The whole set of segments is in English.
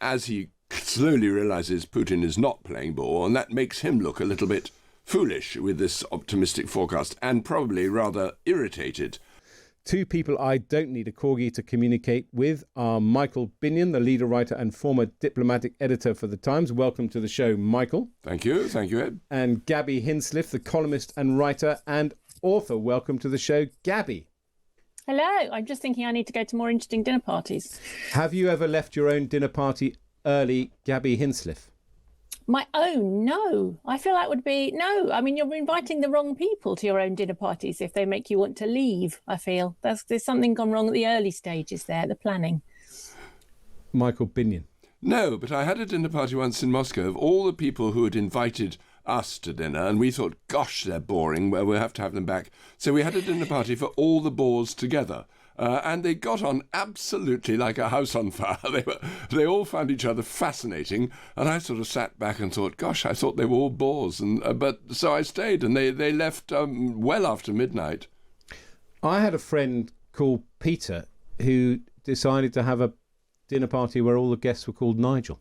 as he slowly realizes Putin is not playing ball, and that makes him look a little bit foolish with this optimistic forecast and probably rather irritated. Two people I don't need a corgi to communicate with are Michael Binyon, the leader writer and former diplomatic editor for The Times. Welcome to the show, Michael. Thank you, Ed. And Gabby Hinsliff, the columnist and writer and author. Welcome to the show, Gabby. Hello. I'm just thinking I need to go to more interesting dinner parties. Have you ever left your own dinner party early, Gabby Hinsliff? My own? No. I feel that would be... No. I mean, you're inviting the wrong people to your own dinner parties if they make you want to leave, I feel. There's something gone wrong at the early stages there, the planning. Michael Binyon. No, but I had a dinner party once in Moscow of all the people who had invited us to dinner, and we thought, gosh, they're boring, well, we'll have to have them back. So we had a dinner party for all the bores together. And they got on absolutely like a house on fire. They all found each other fascinating, and I sort of sat back and thought, gosh, I thought they were all bores. But so I stayed, and they left well after midnight. I had a friend called Peter who decided to have a dinner party where all the guests were called Nigel.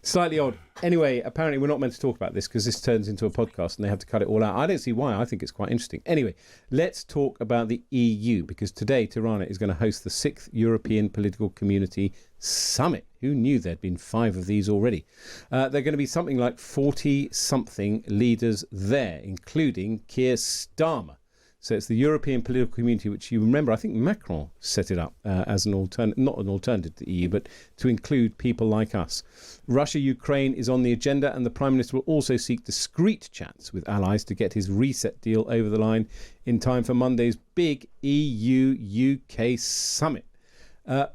Slightly odd. Anyway, apparently we're not meant to talk about this because this turns into a podcast and they have to cut it all out. I don't see why. I think it's quite interesting. Anyway, let's talk about the EU, because today Tirana is going to host the 6th European Political Community Summit. Who knew there'd been 5 of these already? There are going to be something like 40-something leaders there, including Keir Starmer. So it's the European political community, which you remember, I think Macron set it up as an alternative, not an alternative to the EU, but to include people like us. Russia-Ukraine is on the agenda, and the Prime Minister will also seek discreet chats with allies to get his reset deal over the line in time for Monday's big EU-UK summit.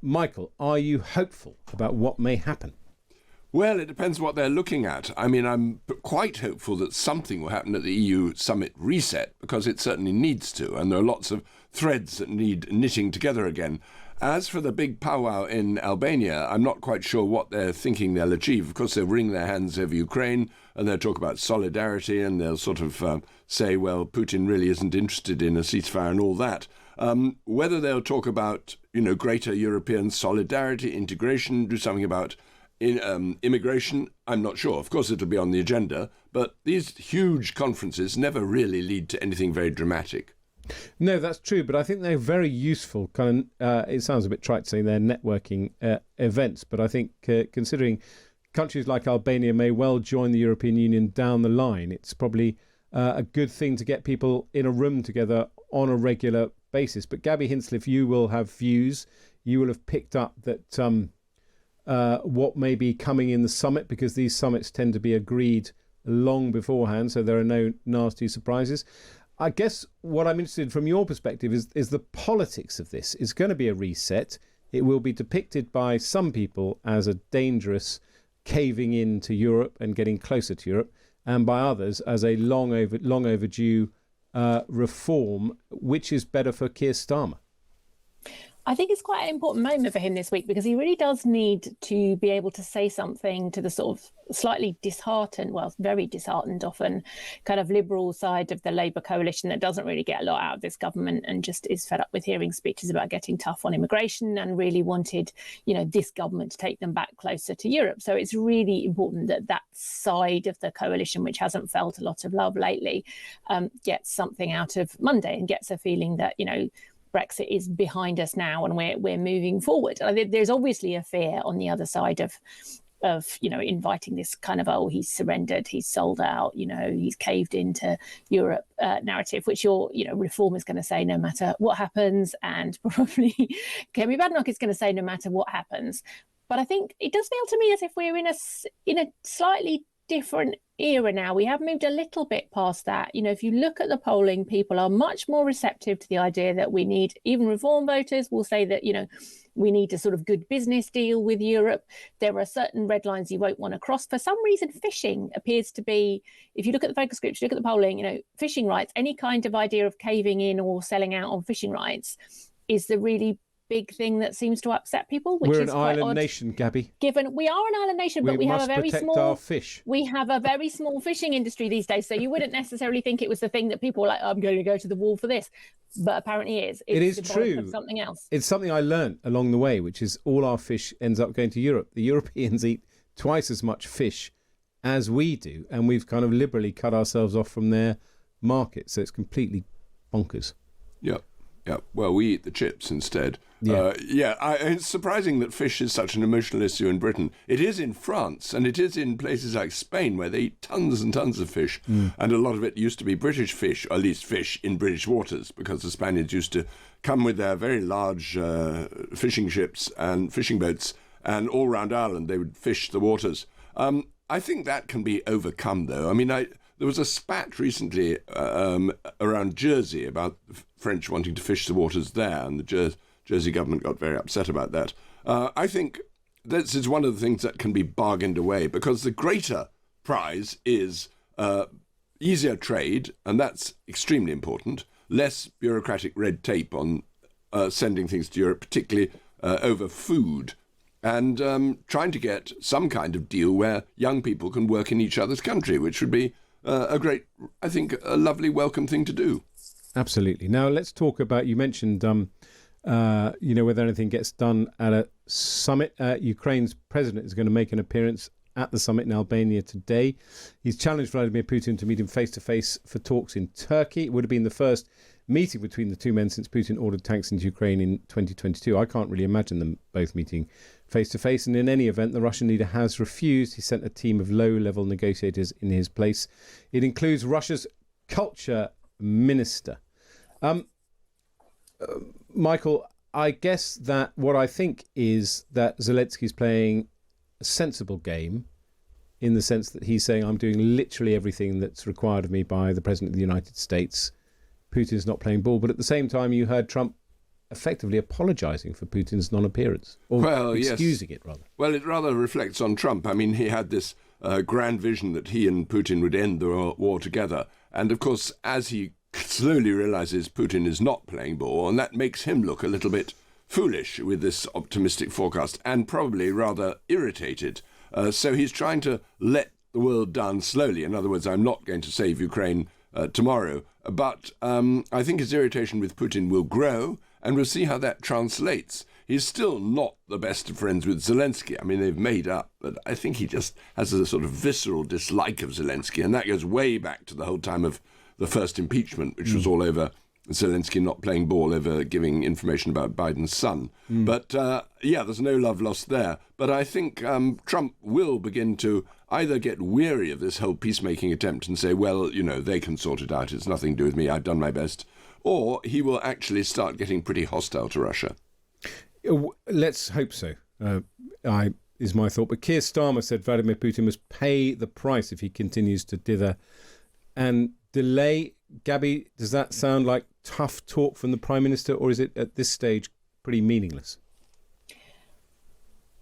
Michael, are you hopeful about what may happen? Well, it depends what they're looking at. I mean, I'm quite hopeful that something will happen at the EU summit reset, because it certainly needs to, and there are lots of threads that need knitting together again. As for the big powwow in Albania, I'm not quite sure what they're thinking they'll achieve. Of course, they'll wring their hands over Ukraine, and they'll talk about solidarity, and they'll sort of say, well, Putin really isn't interested in a ceasefire and all that. Whether they'll talk about, greater European solidarity, integration, do something about immigration, I'm not sure. Of course, it'll be on the agenda, but these huge conferences never really lead to anything very dramatic. No, that's true, but I think they're very useful. It sounds a bit trite saying they're networking events, but I think considering countries like Albania may well join the European Union down the line, it's probably a good thing to get people in a room together on a regular basis. But Gabby Hinsliff, you will have views. You will have picked up that what may be coming in the summit, because these summits tend to be agreed long beforehand, so there are no nasty surprises. I guess what I'm interested in from your perspective is the politics of this. It's going to be a reset. It will be depicted by some people as a dangerous caving in to Europe and getting closer to Europe, and by others as a long overdue reform. Which is better for Keir Starmer? I think it's quite an important moment for him this week, because he really does need to be able to say something to the sort of slightly disheartened, well, very disheartened often, kind of liberal side of the Labour coalition that doesn't really get a lot out of this government and just is fed up with hearing speeches about getting tough on immigration and really wanted, this government to take them back closer to Europe. So it's really important that that side of the coalition, which hasn't felt a lot of love lately, gets something out of Monday and gets a feeling that, Brexit is behind us now and we're moving forward. There's obviously a fear on the other side of inviting this kind of, he's surrendered, he's sold out, he's caved into Europe narrative, which your Reform is going to say no matter what happens, and probably Kemi Badenoch is going to say no matter what happens. But I think it does feel to me as if we're in a slightly different era now. We have moved a little bit past that. If you look at the polling, people are much more receptive to the idea that we need, even Reform voters will say that, we need a sort of good business deal with Europe. There are certain red lines you won't want to cross. For some reason, fishing appears to be, if you look at the focus groups, you look at the polling, fishing rights, any kind of idea of caving in or selling out on fishing rights is the really big thing that seems to upset people, which We're is an quite island odd, nation, Gabby. given we are an island nation, but we have must a very protect small our fish. we have a very small fishing industry these days. So you wouldn't necessarily think it was the thing that people were like, I'm going to go to the wall for this, but apparently it is. It is symbolic true. of something else. It's something I learned along the way, which is all our fish ends up going to Europe. The Europeans eat twice as much fish as we do, and we've kind of liberally cut ourselves off from their market. So it's completely bonkers. Yep. Yeah, well, we eat the chips instead. Yeah. It's surprising that fish is such an emotional issue in Britain. It is in France, and it is in places like Spain, where they eat tons and tons of fish. And a lot of it used to be British fish, or at least fish in British waters, because the Spaniards used to come with their very large fishing ships and fishing boats, and all round Ireland they would fish the waters. I think that can be overcome, though. I mean, there was a spat recently around Jersey about the French wanting to fish the waters there, and the Jersey government got very upset about that. I think this is one of the things that can be bargained away, because the greater prize is easier trade, and that's extremely important, less bureaucratic red tape on sending things to Europe, particularly over food, and trying to get some kind of deal where young people can work in each other's country, which would be a great, I think, a lovely, welcome thing to do. Absolutely. Now let's talk about, you mentioned, whether anything gets done at a summit. Ukraine's president is going to make an appearance at the summit in Albania today. He's challenged Vladimir Putin to meet him face-to-face for talks in Turkey. It would have been the first meeting between the two men since Putin ordered tanks into Ukraine in 2022. I can't really imagine them both meeting face-to-face. And in any event, the Russian leader has refused. He sent a team of low-level negotiators in his place. It includes Russia's culture minister. Michael, I guess that what I think is that Zelensky's playing a sensible game, in the sense that he's saying, I'm doing literally everything that's required of me by the President of the United States. Putin's not playing ball. But at the same time, you heard Trump effectively apologising for Putin's non-appearance, or excusing it, rather. Well, it rather reflects on Trump. I mean, he had this grand vision that he and Putin would end the war together. And, of course, as he slowly realises Putin is not playing ball, and that makes him look a little bit foolish with this optimistic forecast, and probably rather irritated. So he's trying to let the world down slowly. In other words, I'm not going to save Ukraine tomorrow. But I think his irritation with Putin will grow, and we'll see how that translates. He's still not the best of friends with Zelensky. I mean, they've made up, but I think he just has a sort of visceral dislike of Zelensky, and that goes way back to the whole time of the first impeachment, which was all over Zelensky not playing ball, over giving information about Biden's son. But, there's no love lost there. But I think Trump will begin to either get weary of this whole peacemaking attempt and say, well, they can sort it out. It's nothing to do with me. I've done my best. Or he will actually start getting pretty hostile to Russia. Let's hope so, is my thought. But Keir Starmer said Vladimir Putin must pay the price if he continues to dither and delay. Gabby, does that sound like tough talk from the Prime Minister, or is it at this stage pretty meaningless?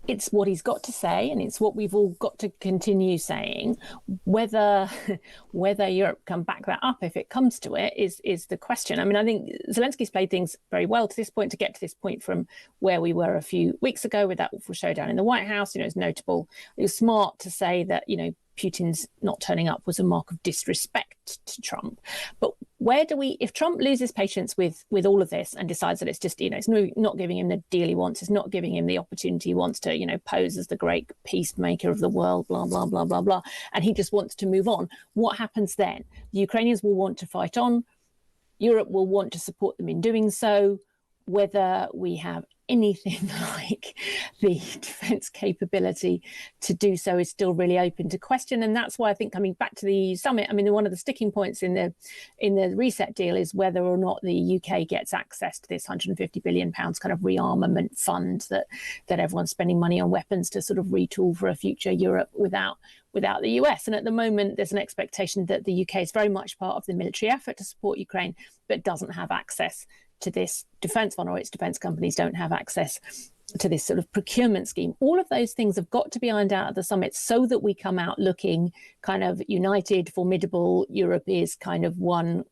It's what he's got to say, and it's what we've all got to continue saying. Whether Europe can back that up if it comes to it is the question. I mean, I think Zelensky's played things very well to this point, to get to this point from where we were a few weeks ago with that awful showdown in the White House. It's notable. It was smart to say that, Putin's not turning up was a mark of disrespect to Trump. But if Trump loses patience with all of this and decides that it's just, it's not giving him the deal he wants, it's not giving him the opportunity he wants to, pose as the great peacemaker of the world, blah, blah, blah, blah, blah, and he just wants to move on, what happens then? The Ukrainians will want to fight on. Europe will want to support them in doing so. Whether we have anything like the defence capability to do so is still really open to question. And that's why I think, coming back to the summit, I mean, one of the sticking points in the reset deal is whether or not the UK gets access to this £150 billion kind of rearmament fund that everyone's spending money on weapons to sort of retool for a future Europe without the US. And at the moment, there's an expectation that the UK is very much part of the military effort to support Ukraine, but doesn't have access to this defence fund, or its defence companies don't have access to this sort of procurement scheme. All of those things have got to be ironed out at the summit so that we come out looking kind of united, formidable. Europe is kind of one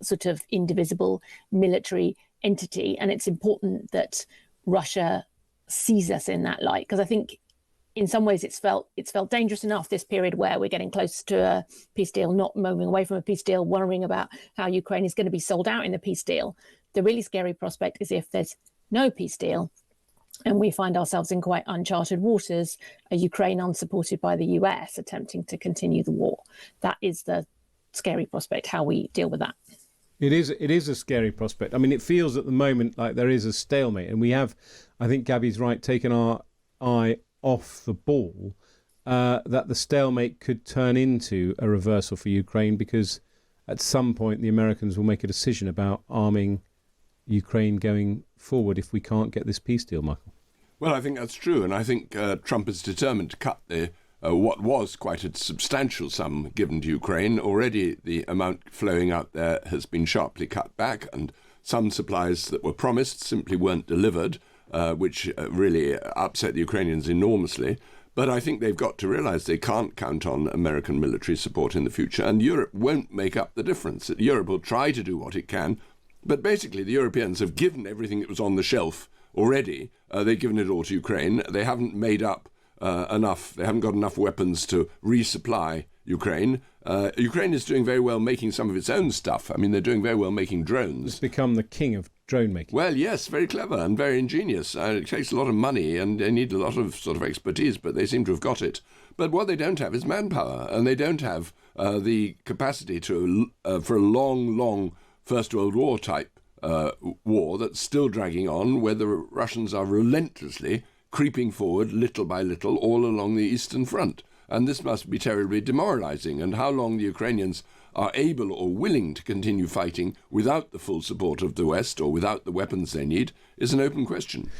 sort of indivisible military entity. And it's important that Russia sees us in that light, because I think in some ways it's felt dangerous enough, this period where we're getting close to a peace deal, not moving away from a peace deal, worrying about how Ukraine is going to be sold out in the peace deal. The really scary prospect is if there's no peace deal and we find ourselves in quite uncharted waters, a Ukraine unsupported by the US attempting to continue the war. That is the scary prospect, how we deal with that. It is a scary prospect. I mean, it feels at the moment like there is a stalemate, and we have, I think Gabby's right, taken our eye off the ball, that the stalemate could turn into a reversal for Ukraine, because at some point the Americans will make a decision about arming Ukraine going forward if we can't get this peace deal, Michael. Well, I think that's true, and I think Trump is determined to cut the what was quite a substantial sum given to Ukraine. Already the amount flowing out there has been sharply cut back, and some supplies that were promised simply weren't delivered, which really upset the Ukrainians enormously. But I think they've got to realize they can't count on American military support in the future, and Europe won't make up the difference. Europe will try to do what it can, but basically the Europeans have given everything that was on the shelf already. They've given it all to Ukraine. They haven't made up enough. They haven't got enough weapons to resupply Ukraine. Ukraine is doing very well making some of its own stuff. I mean, they're doing very well making drones. It's become the king of drone making. Well, yes, very clever and very ingenious. It takes a lot of money and they need a lot of sort of expertise, but they seem to have got it. But what they don't have is manpower, and they don't have the capacity to for a long First World War type war that's still dragging on, where the Russians are relentlessly creeping forward little by little all along the Eastern Front. And this must be terribly demoralizing. And how long the Ukrainians are able or willing to continue fighting without the full support of the West or without the weapons they need is an open question.